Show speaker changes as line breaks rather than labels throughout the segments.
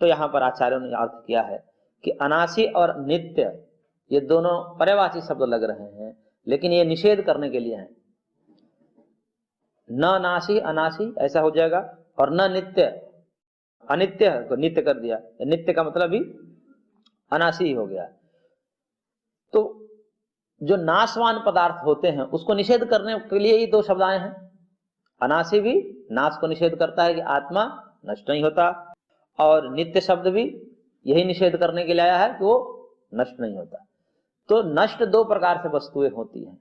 तो यहाँ पर आचार्यों ने अर्थ किया है कि अनासी और नित्य ये दोनों पर्यायवाची शब्द लग रहे हैं, लेकिन ये निषेध करने के लिए हैं। न नासी अनासी ऐसा हो जाएगा, और न नित्य अनित्य को नित्य कर दिया, नित्य का मतलब भी अनासी ही हो गया। तो जो नाशवान पदार्थ होते हैं उसको निषेध करने के लिए ही दो शब्द आए हैं। अनासी भी नाश को निषेध करता है कि आत्मा नष्ट नहीं होता, और नित्य शब्द भी यही निषेध करने के लिए आया है कि वो नष्ट नहीं होता। तो नष्ट दो प्रकार से वस्तुएं होती हैं।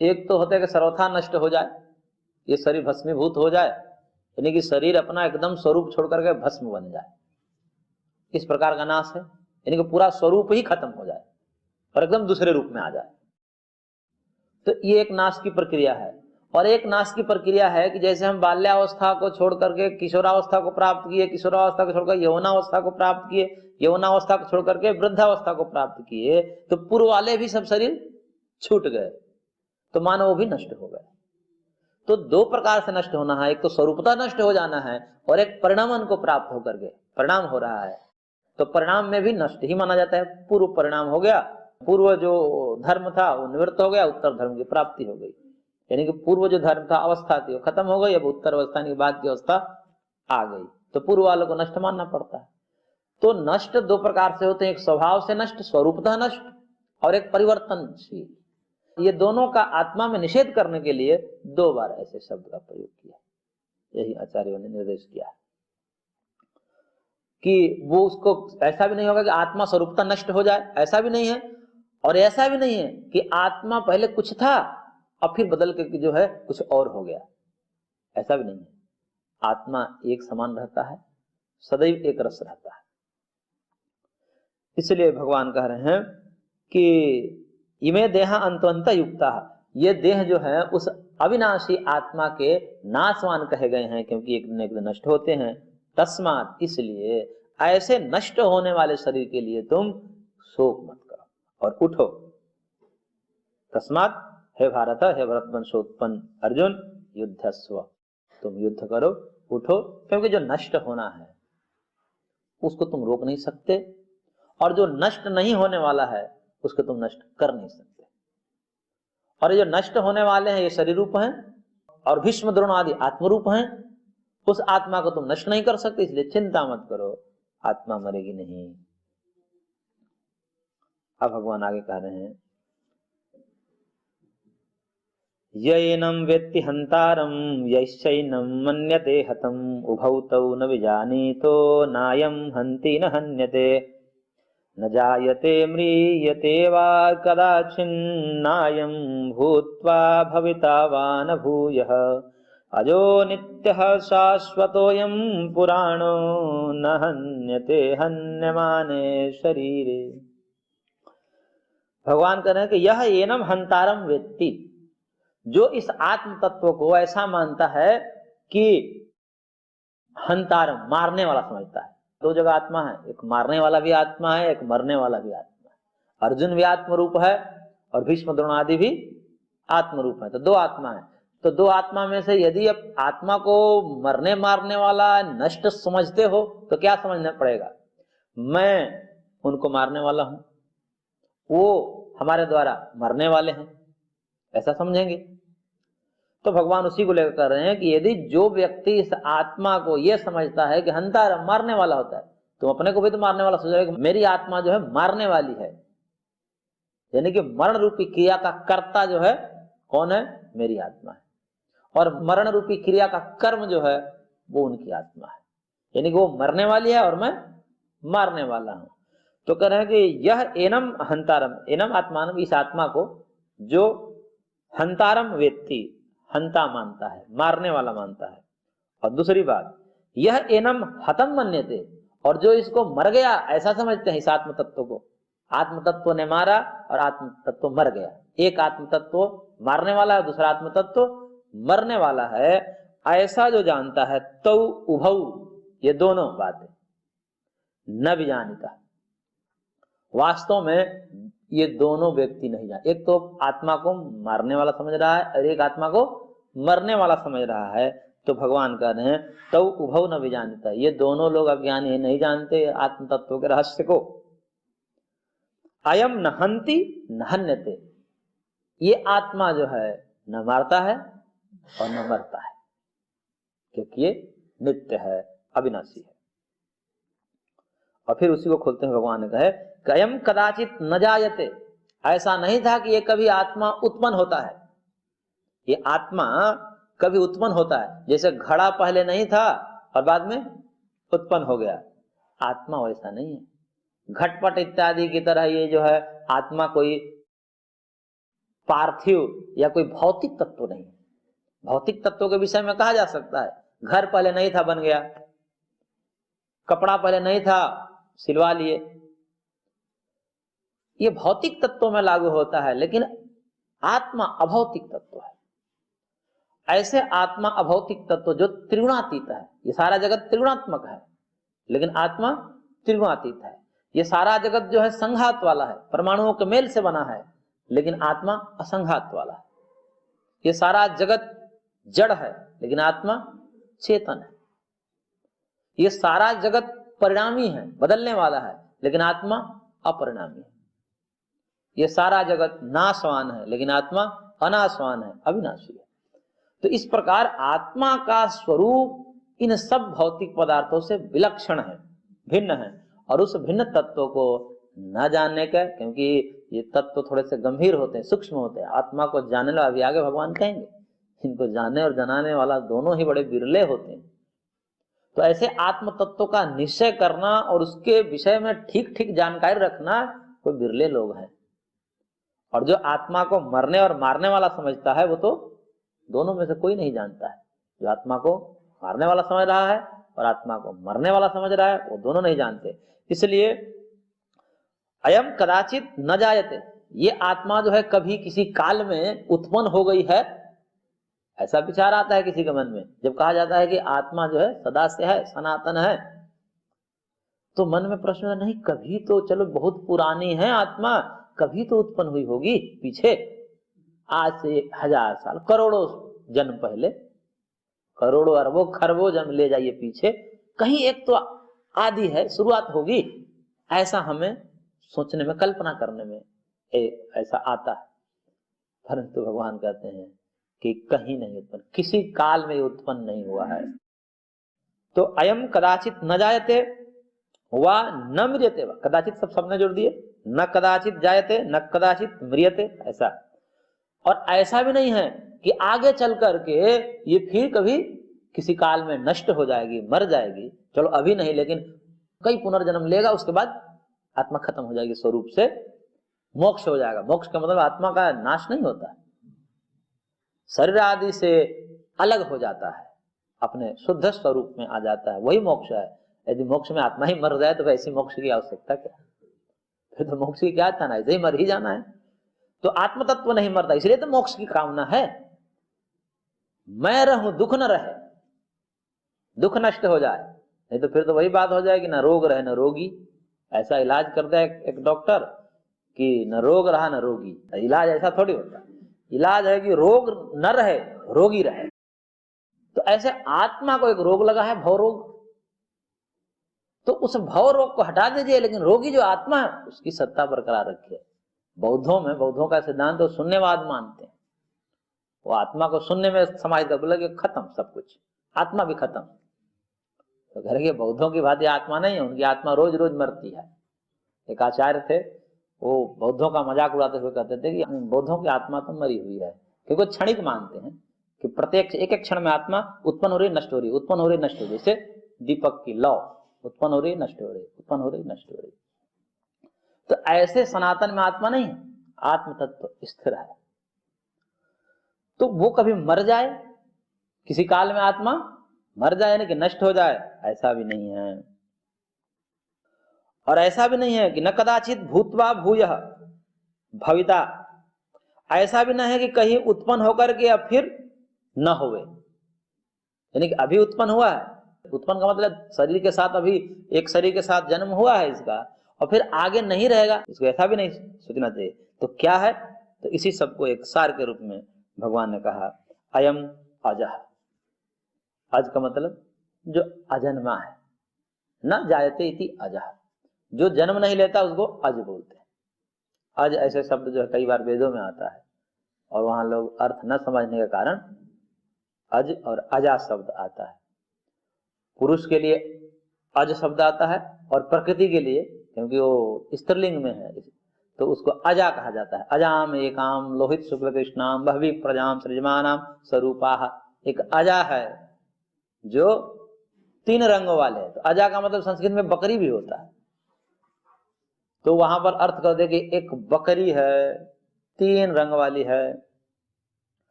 एक तो होता है कि सर्वथा नष्ट हो जाए, ये शरीर भस्मीभूत हो जाए, यानी कि शरीर अपना एकदम स्वरूप छोड़ करके भस्म बन जाए, इस प्रकार का नाश है, यानी कि पूरा स्वरूप ही खत्म हो जाए और एकदम दूसरे रूप में आ जाए। तो ये एक नाश की प्रक्रिया है। और एक नाश की प्रक्रिया है कि जैसे हम बाल्यावस्था को छोड़ करके किशोरावस्था को प्राप्त किए, किशोरावस्था को छोड़कर यौवनावस्था को प्राप्त किए, यौवनावस्था को छोड़ करके वृद्धावस्था को प्राप्त किए, तो पूर्व वाले भी सब शरीर छूट गए, तो मानो वो भी नष्ट हो गए। तो दो प्रकार से नष्ट होना है, एक तो स्वरूपता नष्ट हो जाना है, और एक परिणामन को प्राप्त होकर के परिणाम हो रहा है, तो परिणाम में भी नष्ट ही माना जाता है। पूर्व परिणाम हो गया, पूर्व जो धर्म था वो निवृत्त हो गया, उत्तर धर्म की प्राप्ति हो गई, यानी कि पूर्व जो धर्म था अवस्था थी वो खत्म हो गई, अब उत्तर अवस्था के बाद की अवस्था आ गई, तो पूर्व वालों को नष्ट मानना पड़ता है। तो नष्ट दो प्रकार से होते हैं, एक स्वभाव से नष्ट, स्वरूपतः नष्ट, और एक परिवर्तनशील। ये दोनों का आत्मा में निषेध करने के लिए दो बार ऐसे शब्द का प्रयोग किया, यही आचार्यों ने निर्देश किया कि वो उसको ऐसा भी नहीं होगा कि आत्मा स्वरूपता नष्ट हो जाए, ऐसा भी नहीं है, और ऐसा भी नहीं है कि आत्मा पहले कुछ था और फिर बदल के जो है कुछ और हो गया, ऐसा भी नहीं है। आत्मा एक समान रहता है, सदैव एक रस रहता है। इसलिए भगवान कह रहे हैं कि इमे देह अंतवंत युक्ता, ये देह जो है उस अविनाशी आत्मा के नाशवान कहे गए हैं, क्योंकि एक दिन नष्ट होते हैं। तस्मात्, इसलिए ऐसे नष्ट होने वाले शरीर के लिए तुम शोक मत करो और उठो। तस्मात्, हे भारत, हे भरतवंशोत्पन्न अर्जुन, युद्धस्व, तुम युद्ध करो, उठो, क्योंकि जो नष्ट होना है उसको तुम रोक नहीं सकते, और जो नष्ट नहीं होने वाला है उसको तुम नष्ट कर नहीं सकते। और ये जो नष्ट होने वाले हैं ये शरीर रूप हैं, और भीष्म द्रोण आदि आत्मरूप हैं, उस आत्मा को तुम नष्ट नहीं कर सकते, इसलिए चिंता मत करो, आत्मा मरेगी नहीं। अब भगवान आगे कह रहे हैं, यैनं वेत्ति हंतारं यैश्चैनं मन्यते हतम् उभौ तौ न विजानीतो नायं हन्ति न हन्यते न जायते म्रियते वा कदाचिन्नायं भूत्वा भविता वा न भूयः अजो नित्यः शाश्वतोऽयं पुराणो न हन्यते हन्यमाने शरीरे। भगवान कह रहे हैं कि यह एनम हंतारम वेत्ति, जो इस आत्म तत्व को ऐसा मानता है कि हंतारम मारने वाला समझता है। दो जगह आत्मा है, एक मारने वाला भी आत्मा है, एक मरने वाला भी आत्मा है। अर्जुन भी आत्म रूप है और भीष्म द्रोण आदि भी आत्म रूप है, तो दो आत्मा है। तो दो आत्मा में से यदि अब आत्मा को मरने मारने वाला नष्ट समझते हो तो क्या समझना पड़ेगा, मैं उनको मारने वाला हूं, वो हमारे द्वारा मरने वाले हैं, ऐसा समझेंगे। तो भगवान उसी को लेकर कर रहे हैं कि यदि जो व्यक्ति इस आत्मा को यह समझता है कि हंतार मारने वाला होता है, तो अपने को भी तो मारने वाला सोच रहे, मेरी आत्मा जो है मारने वाली है, यानी कि मरण रूपी क्रिया का कर्ता जो है कौन है, मेरी आत्मा है, और मरण रूपी क्रिया का कर्म जो है वो उनकी आत्मा है, यानी कि वो मरने वाली है और मैं मारने वाला हूं। तो कह रहे हैं कि यह एनम हंतारम, एनम आत्मानम, इस आत्मा को जो हंतारम वेत्ति, हंता मानता है, मारने वाला मानता है। और दूसरी बात, यह एनम हतम मन्यते, और जो इसको मर गया ऐसा समझते हैं इस आत्म तत्व को, आत्म तत्व ने मारा और आत्म तत्व मर गया। एक आत्म तत्व मारने वाला है, दूसरा आत्म तत्व मरने वाला है, ऐसा जो जानता है, तो उभौ, ये दोनों बातें न भी जानता, वास्तव में ये दोनों व्यक्ति नहीं जान, एक तो आत्मा को मारने वाला समझ रहा है और एक आत्मा को मरने वाला समझ रहा है, तो भगवान कह रहे हैं तौ उभौ न विजानता, ये दोनों लोग अज्ञानी है, नहीं जानते आत्म तत्व के रहस्य को। अयम न हन्ति न हन्यते, ये आत्मा जो है न मारता है और न मरता है, क्योंकि ये नित्य है, अविनाशी है। और फिर उसी को खोलते हैं, भगवान ने कहे कयम कदाचित न जायते, ऐसा नहीं था कि ये कभी आत्मा उत्पन्न होता है। ये आत्मा कभी उत्पन्न होता है, जैसे घड़ा पहले नहीं था और बाद में उत्पन्न हो गया, आत्मा वैसा नहीं है। घटपट इत्यादि की तरह ये जो है आत्मा कोई पार्थिव या कोई भौतिक तत्व नहीं। भौतिक तत्व के विषय में कहा जा सकता है, घर पहले नहीं था बन गया, कपड़ा पहले नहीं था सिलवा लिए, ये भौतिक तत्वों में लागू होता है, लेकिन आत्मा अभौतिक तत्व है। ऐसे आत्मा अभौतिक तत्व जो त्रिगुणातीत है, ये सारा जगत त्रिगुणात्मक है लेकिन आत्मा त्रिगुणातीत है। ये सारा जगत जो है संघात वाला है, परमाणुओं के मेल से बना है, लेकिन आत्मा असंघात वाला है। ये सारा जगत जड़ है लेकिन आत्मा चेतन है। ये सारा जगत परिणामी है, बदलने वाला है, लेकिन आत्मा अपरिणामी है। ये सारा जगत नाशवान है लेकिन आत्मा अनाशवान है, अविनाशी है। तो इस प्रकार आत्मा का स्वरूप इन सब भौतिक पदार्थों से विलक्षण है, भिन्न है। और उस भिन्न तत्व को न जानने का, क्योंकि ये तत्व थोड़े से गंभीर होते हैं, सूक्ष्म होते हैं, आत्मा को जानने वाला अभी आगे भगवान कहेंगे, इनको जानने और जनाने वाला दोनों ही बड़े विरले होते हैं। तो ऐसे आत्म तत्व का निश्चय करना और उसके विषय में ठीक ठीक जानकारी रखना कोई विरले लोग हैं। और जो आत्मा को मरने और मारने वाला समझता है वो तो दोनों में से कोई नहीं जानता है। जो आत्मा को मारने वाला समझ रहा है और आत्मा को मरने वाला समझ रहा है, वो दोनों नहीं जानते। इसलिए अयम कदाचित न जायते, ये आत्मा जो है कभी किसी काल में उत्पन्न हो गई है, ऐसा विचार आता है किसी के मन में। जब कहा जाता है कि आत्मा जो है सदा से है, सनातन है, तो मन में प्रश्न नहीं, कभी तो चलो बहुत पुरानी है आत्मा, कभी तो उत्पन्न हुई होगी पीछे, आज से 1000 साल, करोड़ों जन्म पहले, करोड़ों अरबों खरबों जन्म ले जाइए पीछे, कहीं एक तो आदि है, शुरुआत होगी। ऐसा हमें सोचने में, कल्पना करने में ऐसा आता है। परंतु भगवान कहते हैं कि कहीं नहीं उत्पन्न, किसी काल में उत्पन्न नहीं हुआ है। तो अयम कदाचित न जायते वा न म्रियते, कदाचित सब सबने जोड़ दिए, न कदाचित जायते न कदाचित म्रियते, ऐसा। और ऐसा भी नहीं है कि आगे चल करके ये फिर कभी किसी काल में नष्ट हो जाएगी, मर जाएगी। चलो अभी नहीं, लेकिन कई पुनर्जन्म लेगा, उसके बाद आत्मा खत्म हो जाएगी, स्वरूप से मोक्ष हो जाएगा। मोक्ष का मतलब आत्मा का नाश नहीं होता, शरीर आदि से अलग हो जाता है, अपने शुद्ध स्वरूप में आ जाता है, वही मोक्ष है। यदि मोक्ष में आत्मा ही मर जाए तो ऐसी मोक्ष की आवश्यकता क्या? फिर तो मोक्ष की क्या था ना, ऐसे ही मर ही जाना है। तो आत्म तत्व नहीं मरता, इसलिए तो मोक्ष की कामना है। मैं रहूं, दुख न रहे, दुख नष्ट हो जाए, नहीं तो फिर तो वही बात हो जाएगी, ना रोग रहे न रोगी। ऐसा इलाज करता है एक डॉक्टर कि न रोग रहा न रोगी। इलाज ऐसा थोड़ी होता, इलाज है कि रोग न रहे, रोगी रहे। तो ऐसे आत्मा को एक रोग लगा है, भव रोग, तो उस भव रोग को हटा दीजिए, लेकिन रोगी जो आत्मा है उसकी सत्ता बरकरार रखिए। बौद्धों का सिद्धांत तो शून्यवाद मानते हैं, वो आत्मा को शून्य में समाहित कर, बोले खत्म सब कुछ, आत्मा भी खत्म। तो घर के बौद्धों की बात आत्मा नहीं है, उनकी आत्मा रोज रोज मरती है। एक आचार्य थे, वो बौद्धों का मजाक उड़ाते हुए कहते थे कि बौद्धों की आत्मा तो मरी हुई है, क्योंकि वो क्षणिक मानते हैं कि प्रत्येक एक एक क्षण में आत्मा उत्पन्न हो रही, नष्ट हो रही, उत्पन्न हो रही, नष्ट हो रही, जैसे दीपक की लौ, उत्पन्न हो रही, नष्ट हो रही, उत्पन्न हो रही, नष्ट हो रही। तो ऐसे सनातन में आत्मा नहीं, आत्म तत्व स्थिर है। तो वो कभी मर जाए, किसी काल में आत्मा मर जाए, यानी कि नष्ट हो जाए, ऐसा भी नहीं है। और ऐसा भी नहीं है कि न कदाचित भूतवा भूयः भविता, ऐसा भी नहीं है कि कहीं उत्पन्न होकर के अब फिर न होवे, यानी कि अभी उत्पन्न हुआ है। उत्पन्न का मतलब शरीर के साथ, अभी एक शरीर के साथ जन्म हुआ है इसका, और फिर आगे नहीं रहेगा, इसको ऐसा भी नहीं सोचना चाहिए। तो क्या है? तो इसी सबको एक सार के रूप में भगवान ने कहा अयम अजः, अज का मतलब जो अजन्मा है, न जायते इति अजः, जो जन्म नहीं लेता उसको अज बोलते हैं। अज ऐसे शब्द जो है कई बार वेदों में आता है और वहां लोग अर्थ न समझने के कारण अज और अजा शब्द आता है। पुरुष के लिए अज शब्द आता है और प्रकृति के लिए, क्योंकि वो स्त्रीलिंग में है, तो उसको अजा कहा जाता है। अजाम एकाम लोहित शुक्ल कृष्णाम बहवी प्रजाम सृजमानाम स्वरूपाः, एक अजा है जो 3 रंगों वाले है। तो अजा का मतलब संस्कृत में बकरी भी होता है, तो वहां पर अर्थ कर दे कि एक बकरी है 3 रंग वाली है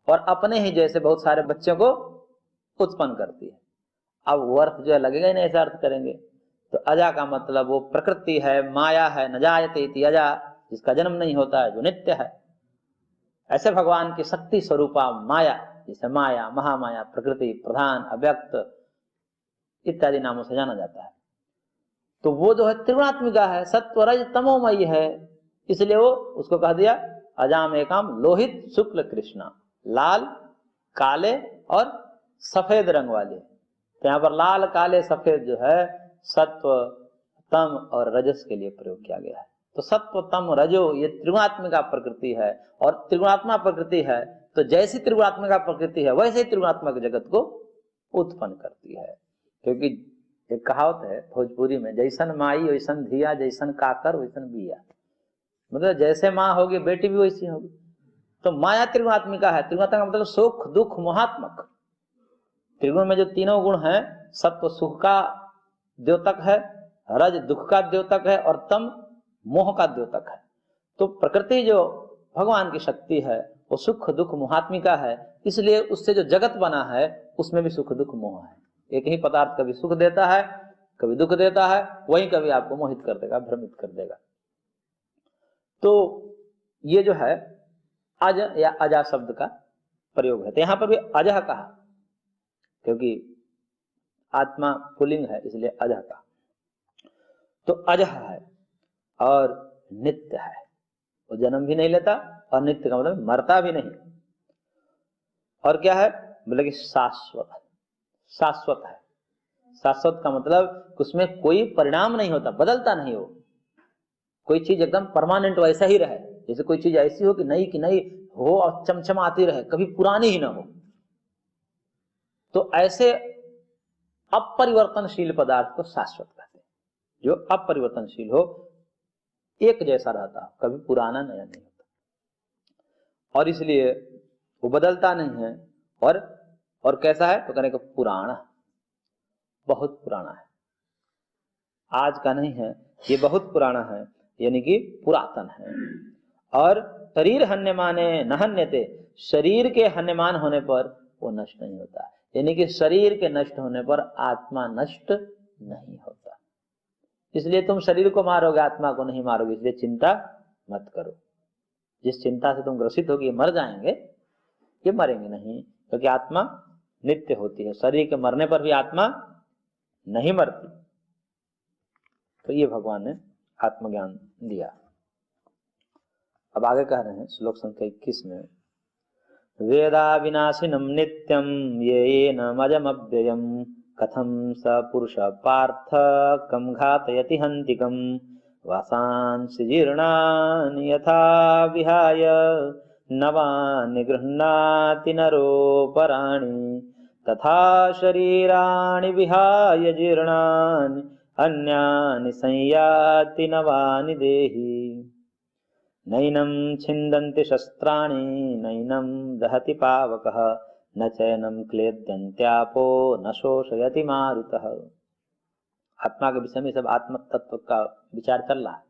और अपने ही जैसे बहुत सारे बच्चों को उत्पन्न करती है। अब वो अर्थ जो है लगेगा ही नहीं, ऐसा अर्थ करेंगे। तो अजा का मतलब वो प्रकृति है, माया है, न जायते इति अजा, जिसका जन्म नहीं होता है, जो नित्य है। ऐसे भगवान की शक्ति स्वरूपा माया, जिसे माया, महामाया, प्रकृति, प्रधान, अव्यक्त इत्यादि नामों से जाना जाता है। तो वो जो है त्रिगुणात्मिका है, सत्व रज तमोमयी है, इसलिए वो उसको कह दिया अजाम एकाम लोहित शुक्ल कृष्णा, लाल, काले और सफेद रंग वाले। तो यहाँ पर लाल, काले, सफेद जो है सत्व, तम और रजस के लिए प्रयोग किया गया है। तो सत्व, तम, रजो ये त्रिगुणात्मिका प्रकृति है, और त्रिगुणात्मा प्रकृति है तो जैसी त्रिगुणात्मिका प्रकृति है वैसे ही त्रिगुणात्मक जगत को उत्पन्न करती है। क्योंकि एक कहावत है भोजपुरी में, जैसन माई वैसन धिया, जैसन काकर वैसन बिया, मतलब जैसे माँ होगी बेटी भी वैसी होगी। तो माया त्रिगुणात्मिका है। त्रिगुणात्मिका मतलब सुख दुख मोहात्मक। त्रिगुण में जो तीनों गुण हैं, सत्व सुख का द्योतक है, रज दुख का द्योतक है और तम मोह का द्योतक है। तो प्रकृति जो भगवान की शक्ति है वो सुख दुख मोहात्मिका है, इसलिए उससे जो जगत बना है उसमें भी सुख दुख मोह है। एक ही पदार्थ कभी सुख देता है कभी दुख देता है, वही कभी आपको मोहित कर देगा, भ्रमित कर देगा। तो ये जो है अज या अजा शब्द का प्रयोग है। तो यहां पर भी अजह कहा, क्योंकि आत्मा पुल्लिंग है इसलिए अजह कहा। तो अजह है और नित्य है, वो जन्म भी नहीं लेता और नित्य का मतलब मरता भी नहीं। और क्या है बोले कि शाश्वत, शाश्वत है। शाश्वत का मतलब उसमें कोई परिणाम नहीं होता, बदलता नहीं हो। कोई चीज एकदम परमानेंट वैसा ही रहे, जैसे कोई चीज ऐसी हो कि नई हो और चमचमाती रहे, कभी पुरानी ही ना हो। तो ऐसे अपरिवर्तनशील पदार्थ को शाश्वत कहते हैं, जो अपरिवर्तनशील हो, एक जैसा रहता, कभी पुराना नया नहीं होता, और इसलिए वो बदलता नहीं है। और कैसा है तो कहने का पुराना, बहुत पुराना है, आज का नहीं है, ये बहुत पुराना है, यानी कि पुरातन है। और शरीर हन्यमाने न हन्यते, शरीर के हन्यमान होने पर वो नष्ट नहीं होता, यानी कि शरीर के नष्ट होने पर आत्मा नष्ट नहीं होता। इसलिए तुम शरीर को मारोगे, आत्मा को नहीं मारोगे, इसलिए चिंता मत करो। जिस चिंता से तुम ग्रसित होगी, मर जाएंगे, ये मरेंगे नहीं, क्योंकि आत्मा नित्य होती है। शरीर के मरने पर भी आत्मा नहीं मरती। तो ये भगवान ने आत्मज्ञान दिया। अब आगे कह रहे हैं श्लोक संख्या 21 में, वेदा विनाशिनम नित्यम ये नमजमव्ययम कथम स पुरुष पार्थ कम घातयति हन्तिकम वासांसि जीर्णानि यथा विहाय नवानि गृह्णाति नरोपराणि तथा शरीराणि विहाय जीर्णानि अन्यानि संयाति नवानि देहि नैनं छिन्दन्ति शस्त्राणि नैनं दहति पावकः न चैनं क्लेद्यन्त्यापो न शोषयति मारुतः। आत्मा के विषय में सब आत्म तत्व का विचार चल रहा है।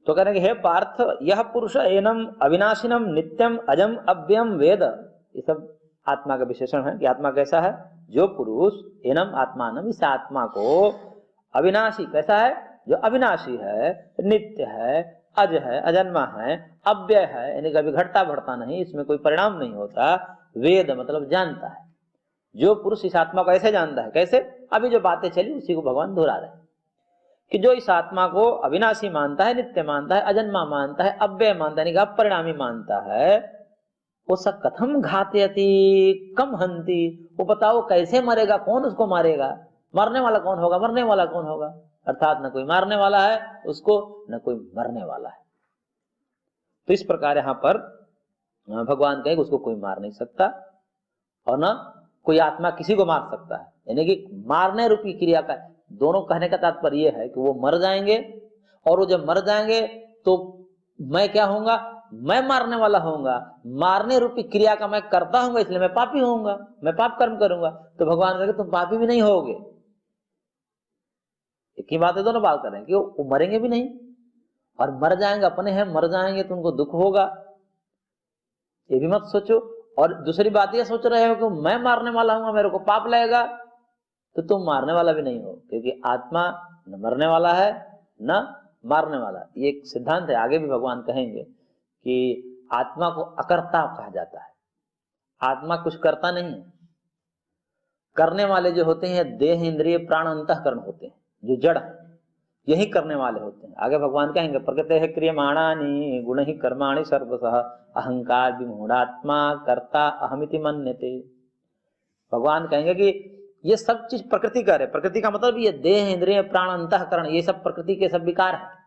तो कह रहे हैं हे पार्थ, यह पुरुष एनम अविनाशिनम नित्यम अजम अव्ययम वेद, ये सब आत्मा का विशेषण है कि आत्मा कैसा है। जो पुरुष एनम आत्मानम, इस आत्मा को अविनाशी कैसा है, जो अविनाशी है, नित्य है, अज है, अजन्मा है, अव्यय है, यानी कभी घटता बढ़ता नहीं, इसमें कोई परिणाम नहीं होता। वेद मतलब जानता है। जो पुरुष इस आत्मा को ऐसे जानता है, कैसे, अभी जो बातें चली उसी को भगवान दोहरा रहे हैं कि जो इस आत्मा को अविनाशी मानता है, नित्य मानता है, अजन्मा मानता है, अव्यय मानता है, यानी अपरिणामी मानता है, वो स कथम घातयति कम हंति, वो बताओ कैसे मरेगा, कौन उसको मारेगा, मरने वाला कौन होगा, मरने वाला कौन होगा। अर्थात न कोई मारने वाला है उसको, न कोई मरने वाला है। तो इस प्रकार यहाँ पर भगवान कहे उसको कोई मार नहीं सकता और न कोई आत्मा किसी को मार सकता है। यानी कि मारने रूपी क्रिया का दोनों कहने का तात्पर्य यह है कि वो मर जाएंगे, और वो जब मर जाएंगे तो मैं क्या होऊंगा, मैं मारने वाला होऊंगा। मारने रूपी क्रिया का मैं करता हूंगा, इसलिए मैं पापी होऊंगा, मैं पाप कर्म करूंगा। तो भगवान कहे तुम पापी भी नहीं होगे। एक ही बात है, दोनों बात करें कि वो मरेंगे भी नहीं और मर जाएंगे, अपने हैं मर जाएंगे तो उनको दुख होगा, ये भी मत सोचो। और दूसरी बात ये सोच रहे हो कि मैं मारने वाला हूँ, मेरे को पाप लगेगा, तो तुम मारने वाला भी नहीं हो, क्योंकि आत्मा न मरने वाला है न मारने वाला। ये एक सिद्धांत है, आगे भी भगवान कहेंगे कि आत्मा को अकर्ता कहा जाता है। आत्मा कुछ करता नहीं है, करने वाले जो होते हैं देह इंद्रिय प्राण अंतःकरण होते हैं, जो जड़ है, यही करने वाले होते हैं। आगे भगवान कहेंगे प्रकृति है क्रियमाणानि गुण ही कर्माणि सर्वशः अहंकार विमूढ़ात्मा कर्ता अहमिति मन्यते। भगवान कहेंगे कि ये सब चीज प्रकृति का है। प्रकृति का मतलब ये देह इंद्रिय प्राण अंतःकरण, ये सब प्रकृति के सब विकार है।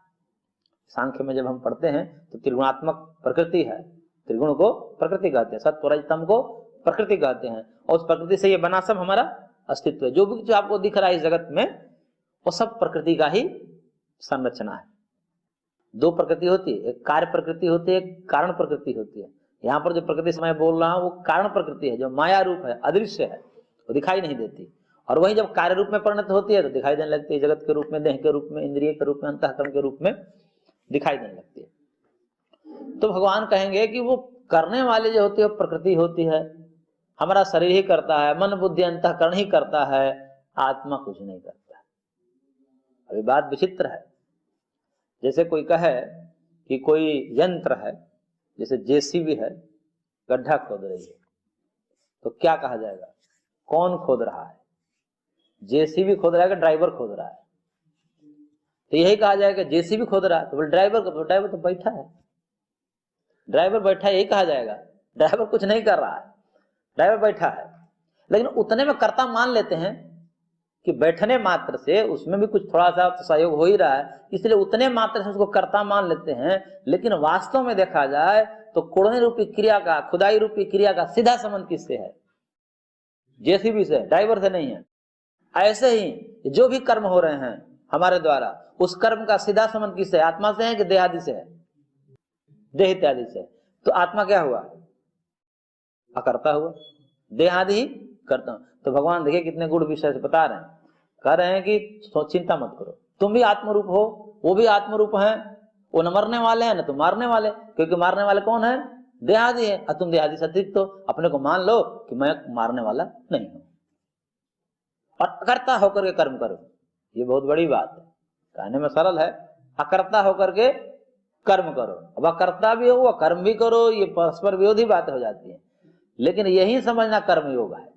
सांख्य में जब हम पढ़ते हैं तो त्रिगुणात्मक प्रकृति है, त्रिगुण को प्रकृति कहते हैं, सत्व रज तम को प्रकृति कहते हैं, और उस प्रकृति से ये बना सब हमारा अस्तित्व है। जो भी जो आपको दिख रहा है इस जगत में वो सब प्रकृति का ही संरचना है। दो प्रकृति होती है, एक कार्य प्रकृति होती है, एक कारण प्रकृति होती है। यहाँ पर जो प्रकृति से मैं बोल रहा हूँ वो कारण प्रकृति है, जो माया रूप है, अदृश्य है, वो दिखाई नहीं देती। और वही जब कार्य रूप में परिणत होती है तो दिखाई देने लगती है, जगत के रूप में, देह के रूप में, इंद्रिय के रूप में, अंतःकरण के रूप में दिखाई देने लगती है। तो भगवान कहेंगे कि वो करने वाले जो होती है वो प्रकृति होती है, हमारा शरीर ही करता है, मन बुद्धि अंतःकरण ही करता है, आत्मा कुछ नहीं करता। अभी बात विचित्र है। जैसे कोई कहे कि कोई यंत्र है, जैसे जेसीबी है, गड्ढा खोद रही है, तो क्या कहा जाएगा, कौन खोद रहा है, जेसीबी खोद रहा है कि ड्राइवर खोद रहा है। तो यही कहा जाएगा जेसीबी खोद रहा है तो ड्राइवर को, ड्राइवर तो बैठा है, ड्राइवर बैठा है, यही कहा जाएगा। ड्राइवर कुछ नहीं कर रहा है, ड्राइवर बैठा है। लेकिन उतने में कर्ता मान लेते हैं कि बैठने मात्र से उसमें भी कुछ थोड़ा सा सहयोग हो ही रहा है, इसलिए उतने मात्र से उसको कर्ता मान लेते हैं। लेकिन वास्तव में देखा जाए तो कोड़ने रूपी क्रिया का, खुदाई रूपी क्रिया का सीधा संबंध किससे है, जेसीबी से, ड्राइवर से नहीं है। ऐसे ही जो भी कर्म हो रहे हैं हमारे द्वारा, उस कर्म का सीधा संबंध किससे है, आत्मा से है कि देह आदि से है, देह इत्यादि से। तो आत्मा क्या हुआ, अकर्ता हुआ, देह आदि ही करता हूं। तो भगवान देखिए कितने गुण विषय से बता रहे हैं, कह रहे हैं कि चिंता मत करो, तुम भी आत्मरूप हो, वो भी आत्मरूप है, वो न मरने वाले हैं न तुम मारने वाले, क्योंकि मारने वाले कौन है, देहादि है, और तुम देहादि से अतिरिक्त हो। अपने को मान लो कि मैं मारने वाला नहीं हूं और अकर्ता होकर के कर्म करो। ये बहुत बड़ी बात है, कहने में सरल है, अकर्ता होकर के कर्म करो। अब अकर्ता भी हो कर्म भी करो, ये परस्पर विरोधी बातें हो जाती है। लेकिन यही समझना कर्मयोग है,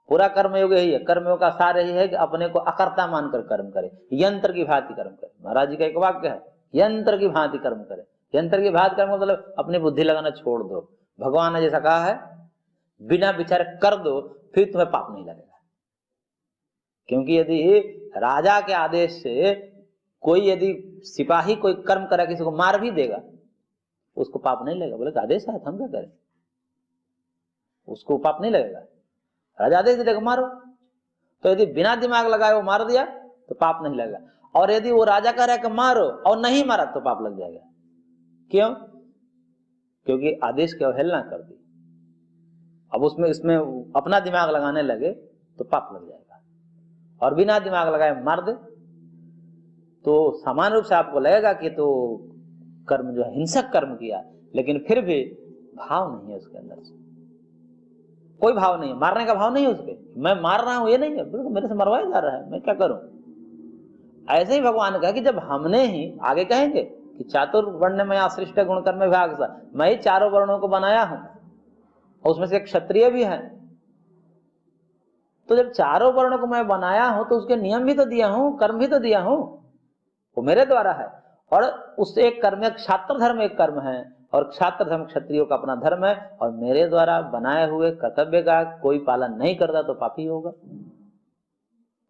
पूरा कर्मयोग यही है। कर्मयोग का सार यही है कि अपने को अकर्ता मानकर कर्म करे, यंत्र की भांति कर्म करे। महाराज जी का एक वाक्य है, यंत्र की भांति कर्म करे। यंत्र की भांति कर्म मतलब अपनी बुद्धि लगाना छोड़ दो। भगवान ने जैसा कहा है बिना विचार कर दो, फिर तुम्हें पाप नहीं लगेगा। क्योंकि यदि राजा के आदेश से कोई यदि सिपाही कोई कर्म करे, किसी को मार भी देगा, उसको पाप नहीं लगेगा। बोले आदेश है, हम क्या करें, उसको पाप नहीं लगेगा। राजा आदेश देगा मारो, तो यदि बिना दिमाग लगाए वो मार दिया तो पाप नहीं लगेगा। और यदि वो राजा कह रहा है कि मारो और नहीं मारा तो पाप लग जाएगा। क्यों, क्योंकि आदेश की अवहेलना कर दी। अब उसमें इसमें अपना दिमाग लगाने लगे तो पाप लग जाएगा, और बिना दिमाग लगाए मार दे तो सामान्य रूप से आपको लगेगा कि तो कर्म जो है हिंसक कर्म किया, लेकिन फिर भी भाव नहीं है उसके अंदर से, कोई भाव नहीं है, मारने का भाव नहीं है उसके, मैं मार रहा हूं ये नहीं है, मेरे से मरवाया जा रहा है, मैं क्या करूं। ऐसे ही भगवान कहा कि जब हमने ही, आगे कहेंगे कि चातुर्वर्ण में आश्रिष्ट गुण कर्म विभाग सा, मैं ही चारों वर्णों को बनाया हूं और उसमें से एक क्षत्रिय भी है। तो जब चारों वर्णों को मैं बनाया हूं तो उसके नियम भी तो दिया हूं, कर्म भी तो दिया हूं, वो मेरे द्वारा है। और उस एक कर्म, छात्र धर्म एक कर्म है, और क्षात्र धर्म क्षत्रियों का अपना धर्म है, और मेरे द्वारा बनाए हुए कर्तव्य का कोई पालन नहीं करता तो पापी होगा,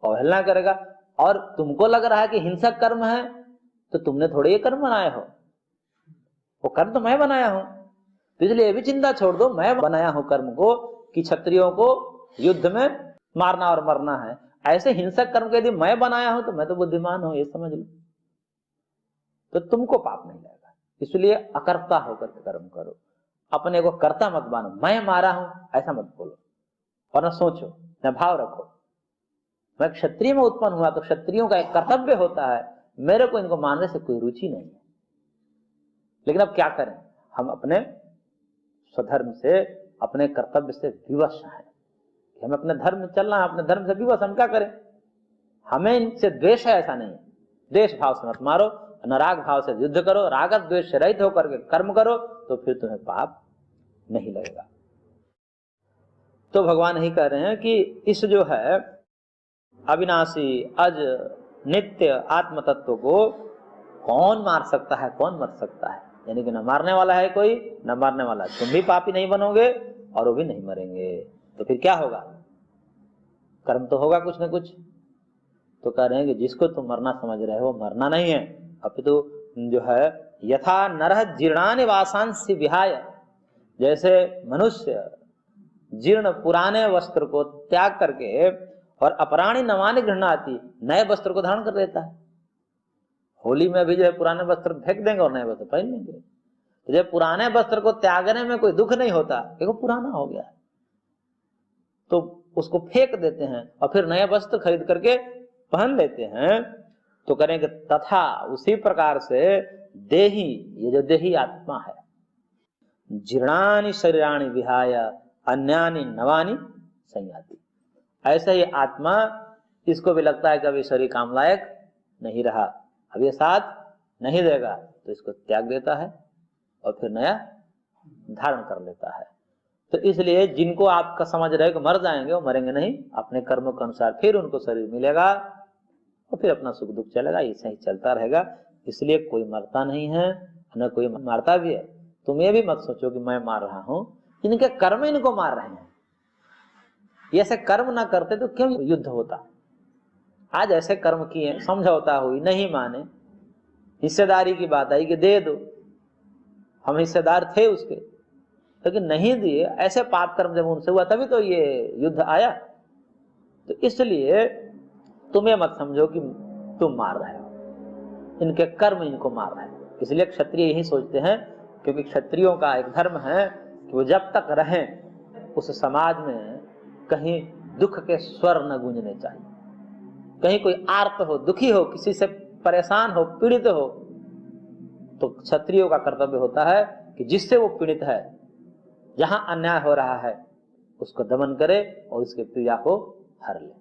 अवहेलना करेगा। और तुमको लग रहा है कि हिंसक कर्म है, तो तुमने थोड़े ये कर्म बनाए हो, वो कर्म तो मैं बनाया हूं। तो इसलिए ये भी चिंता छोड़ दो, मैं बनाया हूं कर्म को कि क्षत्रियों को युद्ध में मारना और मरना है। ऐसे हिंसक कर्म को यदि मैं बनाया हूं तो मैं तो बुद्धिमान हूं, ये समझ लो, तो तुमको पाप नहीं लगेगा। इसलिए अकर्ता होकर के कर्म करो, अपने को कर्ता मत मानो, मैं मारा हूं ऐसा मत बोलो, और न सोचो, न भाव रखो। मैं क्षत्रिय में उत्पन्न हुआ तो क्षत्रियों का एक कर्तव्य होता है, मेरे को इनको मानने से कोई रुचि नहीं है। लेकिन अब क्या करें, हम अपने स्वधर्म से, अपने कर्तव्य से विवश हैं, हमें अपने धर्म में चलना है, अपने धर्म से विवश, हम क्या करें। हमें इनसे द्वेष है ऐसा नहीं, द्वेष भाव से मत मारो, न राग भाव से युद्ध करो, राग द्वेष से रहित होकर के कर्म करो, तो फिर तुम्हें पाप नहीं लगेगा। तो भगवान ही कह रहे हैं कि इस जो है अविनाशी अज नित्य आत्म तत्व को कौन मार सकता है, कौन मर सकता है। यानी कि न मारने वाला है कोई, न मारने वाला, तुम भी पापी नहीं बनोगे और वो भी नहीं मरेंगे, तो फिर क्या होगा, कर्म तो होगा कुछ न कुछ। तो कह रहे हैं कि जिसको तुम मरना समझ रहे हो, मरना नहीं है, अपितु जो है यथा नरह जीर्णानि वासांसि विहाय, जैसे मनुष्य जीर्ण पुराने वस्त्र को त्याग करके और अपराणी नवानि गृह्णाति, नए वस्त्र को धारण कर लेता है। होली में भी जो है पुराने वस्त्र फेंक देंगे और नए वस्त्र पहन लेंगे। तो जब पुराने वस्त्र को त्यागने में कोई दुख नहीं होता, क्योंकि पुराना हो गया, तो उसको फेंक देते हैं और फिर नए वस्त्र खरीद करके पहन लेते हैं। तो करेंगे तथा उसी प्रकार से देही, ये जो देही आत्मा है, जीर्णानि शरीराणि विहाय अन्यानि नवानि संयाति, ऐसे ही आत्मा, इसको भी लगता है कि अभी शरीर काम लायक नहीं रहा, अब ये साथ नहीं देगा, तो इसको त्याग देता है और फिर नया धारण कर लेता है। तो इसलिए जिनको आपका समझ रहे कि मर जाएंगे, वो मरेंगे नहीं, अपने कर्मों के अनुसार फिर उनको शरीर मिलेगा और फिर अपना सुख दुख चलेगा, ऐसे ही चलता रहेगा। इसलिए कोई मरता नहीं है, न कोई मारता भी है। तुम ये भी मत सोचो कि मैं मार रहा हूं, इनके कर्म इनको मार रहे हैं। ये ऐसे कर्म ना करते तो क्यों युद्ध होता। आज ऐसे कर्म किए, समझौता हुई, नहीं माने, हिस्सेदारी की बात आई कि दे दो, हम हिस्सेदार थे उसके, लेकिन नहीं दिए, ऐसे पाप कर्म जब उनसे हुआ तभी तो ये युद्ध आया। तो इसलिए तुम ये मत समझो कि तुम मार रहे हो, इनके कर्म इनको मार रहे हैं। इसलिए क्षत्रिय यही सोचते हैं, क्योंकि क्षत्रियों का एक धर्म है कि वो जब तक रहें उस समाज में कहीं दुख के स्वर न गूंजने चाहिए, कहीं कोई आर्त हो, दुखी हो, किसी से परेशान हो, पीड़ित हो, तो क्षत्रियों का कर्तव्य होता है कि जिससे वो पीड़ित है, जहां अन्याय हो रहा है, उसको दमन करे और उसके पीड़ा को हर ले।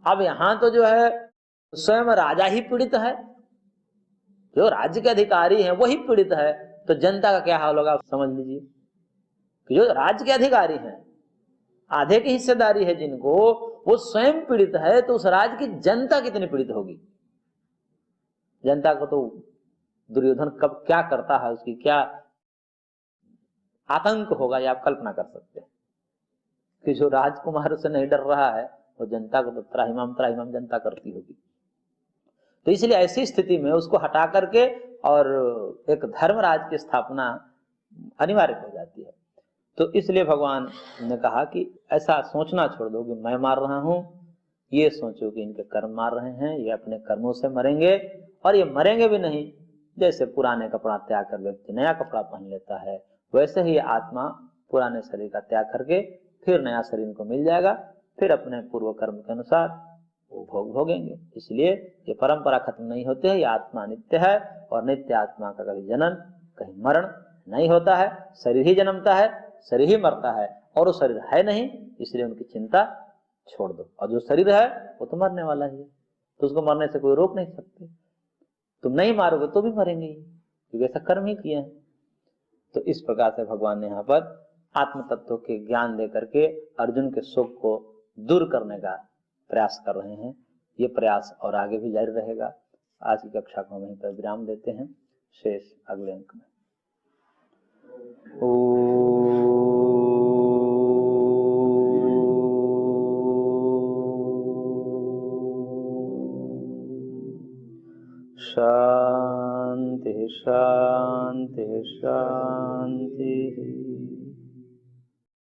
अब यहां तो जो है स्वयं राजा ही पीड़ित है, जो राज्य के अधिकारी हैं वही पीड़ित है, तो जनता का क्या हाल होगा, समझ लीजिए। कि जो राज्य के अधिकारी हैं, आधे की हिस्सेदारी है जिनको, वो स्वयं पीड़ित है, तो उस राज्य की जनता कितनी पीड़ित होगी। जनता को तो दुर्योधन कब क्या करता है, उसकी क्या आतंक होगा, ये आप कल्पना कर सकते हैं। कि जो राजकुमार से नहीं डर रहा है, वो जनता को तो त्राहिमाम जनता करती होगी। तो इसलिए ऐसी स्थिति में उसको हटा करके और एक धर्मराज की स्थापना अनिवार्य हो जाती है। तो इसलिए भगवान ने कहा कि ऐसा सोचना छोड़ दो कि मैं मार रहा हूं, ये सोचो कि इनके कर्म मार रहे हैं, ये अपने कर्मों से मरेंगे, और ये मरेंगे भी नहीं। जैसे पुराने कपड़ा त्याग कर व्यक्ति नया कपड़ा पहन लेता है, वैसे ही आत्मा पुराने शरीर का त्याग करके फिर नया शरीर इनको मिल जाएगा, फिर अपने पूर्व कर्म के अनुसार वो भोग भोगेंगे। इसलिए ये परंपरा खत्म नहीं होती है, ये आत्मा नित्य है, और नित्य आत्मा का कभी जनन कहीं मरण नहीं होता है। शरीर ही जन्मता है, शरीर ही मरता है, और वो शरीर है नहीं, इसलिए उनकी चिंता छोड़ दो। और जो शरीर है वो तो मरने वाला ही है, तो उसको मरने से कोई रोक नहीं सकते। तुम नहीं मारोगे तो भी मरेंगे ही, क्योंकि ऐसा कर्म ही किया है। तो इस प्रकार से भगवान ने यहाँ पर आत्म तत्व के ज्ञान दे करके अर्जुन के शोक को दूर करने का प्रयास कर रहे हैं। ये प्रयास और आगे भी जारी रहेगा। आज की कक्षा को हम यहीं पर विराम देते हैं, शेष अगले अंक में। शांति शांति शांति।